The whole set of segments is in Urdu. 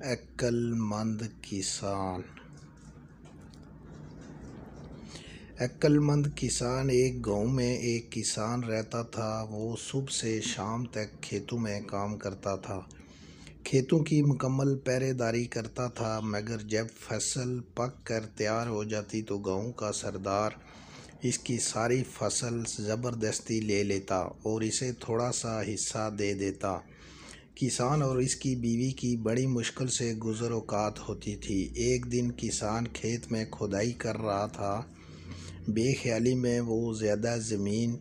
عقل مند کسان۔ عقل مند کسان۔ ایک گاؤں میں ایک کسان رہتا تھا۔ وہ صبح سے شام تک کھیتوں میں کام کرتا تھا، کھیتوں کی مکمل پہرے داری کرتا تھا، مگر جب فصل پک کر تیار ہو جاتی تو گاؤں کا سردار اس کی ساری فصل زبردستی لے لیتا اور اسے تھوڑا سا حصہ دے دیتا۔ کسان اور اس کی بیوی کی بڑی مشکل سے گزر اوقات ہوتی تھی۔ ایک دن کسان کھیت میں کھدائی کر رہا تھا، بے خیالی میں وہ زیادہ زمین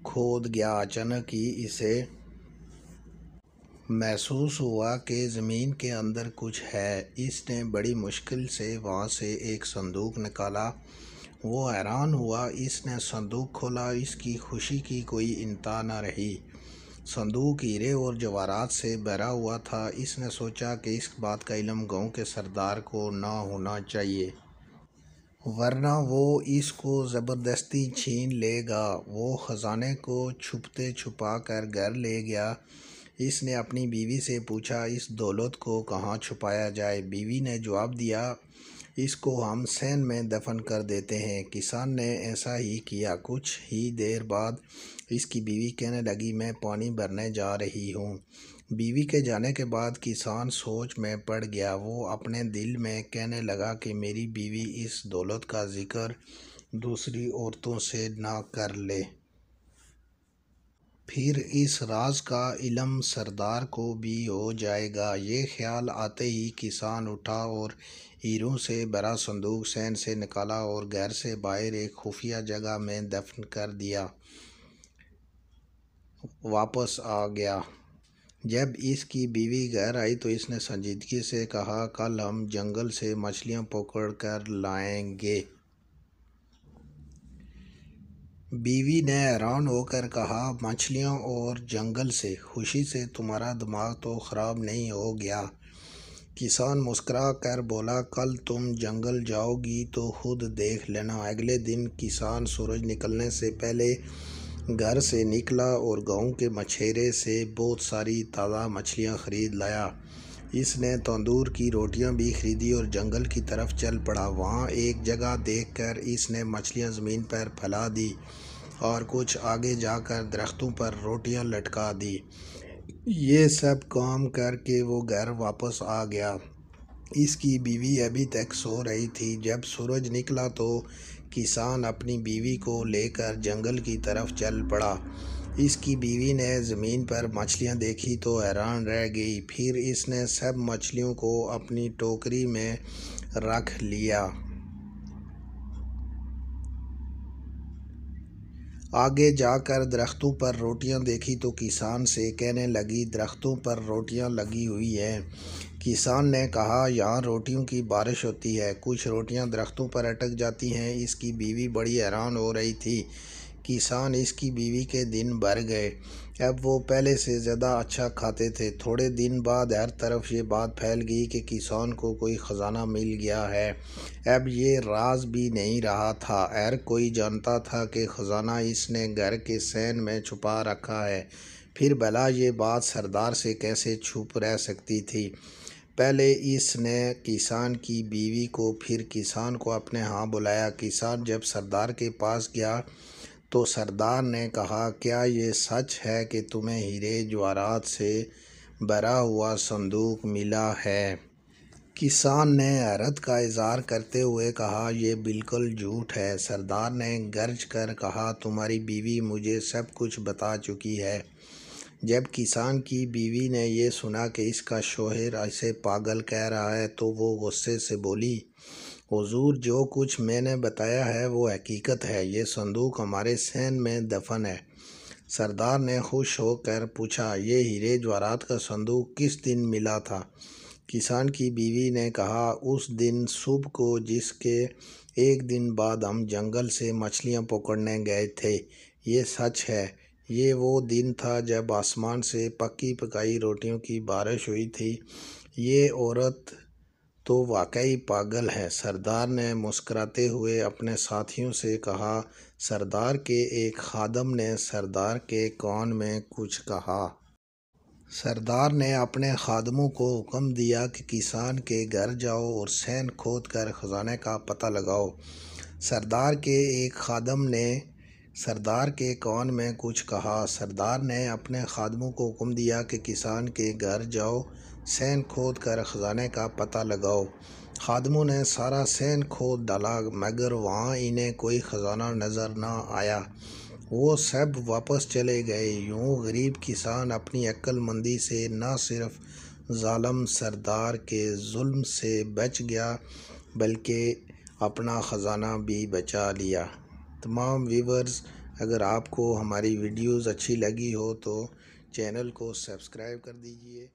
کھود گیا۔ اچانک ہی اسے محسوس ہوا کہ زمین کے اندر کچھ ہے۔ اس نے بڑی مشکل سے وہاں سے ایک صندوق نکالا۔ وہ حیران ہوا، اس نے صندوق کھولا، اس کی خوشی کی کوئی انتہا نہ رہی۔ صندوق ہیرے اور جواہرات سے بھرا ہوا تھا۔ اس نے سوچا کہ اس بات کا علم گاؤں کے سردار کو نہ ہونا چاہیے، ورنہ وہ اس کو زبردستی چھین لے گا۔ وہ خزانے کو چھپتے چھپا کر گھر لے گیا۔ اس نے اپنی بیوی سے پوچھا، اس دولت کو کہاں چھپایا جائے؟ بیوی نے جواب دیا، اس کو ہم صحن میں دفن کر دیتے ہیں۔ کسان نے ایسا ہی کیا۔ کچھ ہی دیر بعد اس کی بیوی کہنے لگی، میں پانی بھرنے جا رہی ہوں۔ بیوی کے جانے کے بعد کسان سوچ میں پڑ گیا۔ وہ اپنے دل میں کہنے لگا کہ میری بیوی اس دولت کا ذکر دوسری عورتوں سے نہ کر لے، پھر اس راز کا علم سردار کو بھی ہو جائے گا۔ یہ خیال آتے ہی کسان اٹھا اور ہیروں سے بھرا صندوق صحن سے نکالا اور گھر سے باہر ایک خفیہ جگہ میں دفن کر دیا۔ واپس آ گیا۔ جب اس کی بیوی گھر آئی تو اس نے سنجیدگی سے کہا، کل ہم جنگل سے مچھلیاں پکڑ کر لائیں گے۔ بیوی نے حیران ہو کر کہا، مچھلیاں اور جنگل سے؟ خوشی سے تمہارا دماغ تو خراب نہیں ہو گیا؟ کسان مسکرا کر بولا، کل تم جنگل جاؤ گی تو خود دیکھ لینا۔ اگلے دن کسان سورج نکلنے سے پہلے گھر سے نکلا اور گاؤں کے مچھیرے سے بہت ساری تازہ مچھلیاں خرید لایا۔ اس نے تندور کی روٹیاں بھی خریدی اور جنگل کی طرف چل پڑا۔ وہاں ایک جگہ دیکھ کر اس نے مچھلیاں زمین پر پھیلا دی اور کچھ آگے جا کر درختوں پر روٹیاں لٹکا دی۔ یہ سب کام کر کے وہ گھر واپس آ گیا۔ اس کی بیوی ابھی تک سو رہی تھی۔ جب سورج نکلا تو کسان اپنی بیوی کو لے کر جنگل کی طرف چل پڑا۔ اس کی بیوی نے زمین پر مچھلیاں دیکھی تو حیران رہ گئی۔ پھر اس نے سب مچھلیوں کو اپنی ٹوکری میں رکھ لیا۔ آگے جا کر درختوں پر روٹیاں دیکھی تو کسان سے کہنے لگی، درختوں پر روٹیاں لگی ہوئی ہیں۔ کسان نے کہا، یہاں روٹیوں کی بارش ہوتی ہے، کچھ روٹیاں درختوں پر اٹک جاتی ہیں۔ اس کی بیوی بڑی حیران ہو رہی تھی۔ کسان اس کی بیوی کے دن بھر گئے۔ اب وہ پہلے سے زیادہ اچھا کھاتے تھے۔ تھوڑے دن بعد ہر طرف یہ بات پھیل گئی کہ کسان کو کوئی خزانہ مل گیا ہے۔ اب یہ راز بھی نہیں رہا تھا، ہر کوئی جانتا تھا کہ خزانہ اس نے گھر کے صحن میں چھپا رکھا ہے۔ پھر بھلا یہ بات سردار سے کیسے چھپ رہ سکتی تھی؟ پہلے اس نے کسان کی بیوی کو، پھر کسان کو اپنے ہاں بلایا۔ کسان جب سردار کے پاس گیا تو سردار نے کہا، کیا یہ سچ ہے کہ تمہیں ہیرے جواہرات سے بھرا ہوا صندوق ملا ہے؟ کسان نے حیرت کا اظہار کرتے ہوئے کہا، یہ بالکل جھوٹ ہے۔ سردار نے گرج کر کہا، تمہاری بیوی مجھے سب کچھ بتا چکی ہے۔ جب کسان کی بیوی نے یہ سنا کہ اس کا شوہر اسے پاگل کہہ رہا ہے تو وہ غصے سے بولی، حضور، جو کچھ میں نے بتایا ہے وہ حقیقت ہے، یہ صندوق ہمارے صحن میں دفن ہے۔ سردار نے خوش ہو کر پوچھا، یہ ہیرے جواہرات کا صندوق کس دن ملا تھا؟ کسان کی بیوی نے کہا، اس دن صبح کو جس کے ایک دن بعد ہم جنگل سے مچھلیاں پکڑنے گئے تھے۔ یہ سچ ہے، یہ وہ دن تھا جب آسمان سے پکی پکائی روٹیوں کی بارش ہوئی تھی۔ یہ عورت تو واقعی پاگل ہے۔ سردار نے مسکراتے ہوئے اپنے ساتھیوں سے کہا، سردار کے ایک خادم نے سردار کے کان میں کچھ کہا۔ سردار نے اپنے خادموں کو حکم دیا کہ کسان کے گھر جاؤ اور سین کھود کر خزانے کا پتہ لگاؤ۔ سردار کے ایک خادم نے سردار کے کان میں کچھ کہا۔ سردار نے اپنے خادموں کو حکم دیا کہ کسان کے گھر جاؤ، سین کھود کر خزانے کا پتہ لگاؤ۔ خادموں نے سارا سین کھود ڈالا مگر وہاں انہیں کوئی خزانہ نظر نہ آیا۔ وہ سب واپس چلے گئے۔ یوں غریب کسان اپنی عقل مندی سے نہ صرف ظالم سردار کے ظلم سے بچ گیا بلکہ اپنا خزانہ بھی بچا لیا۔ تمام ویورز، اگر آپ کو ہماری ویڈیوز اچھی لگی ہو تو چینل کو سبسکرائب کر دیجیے۔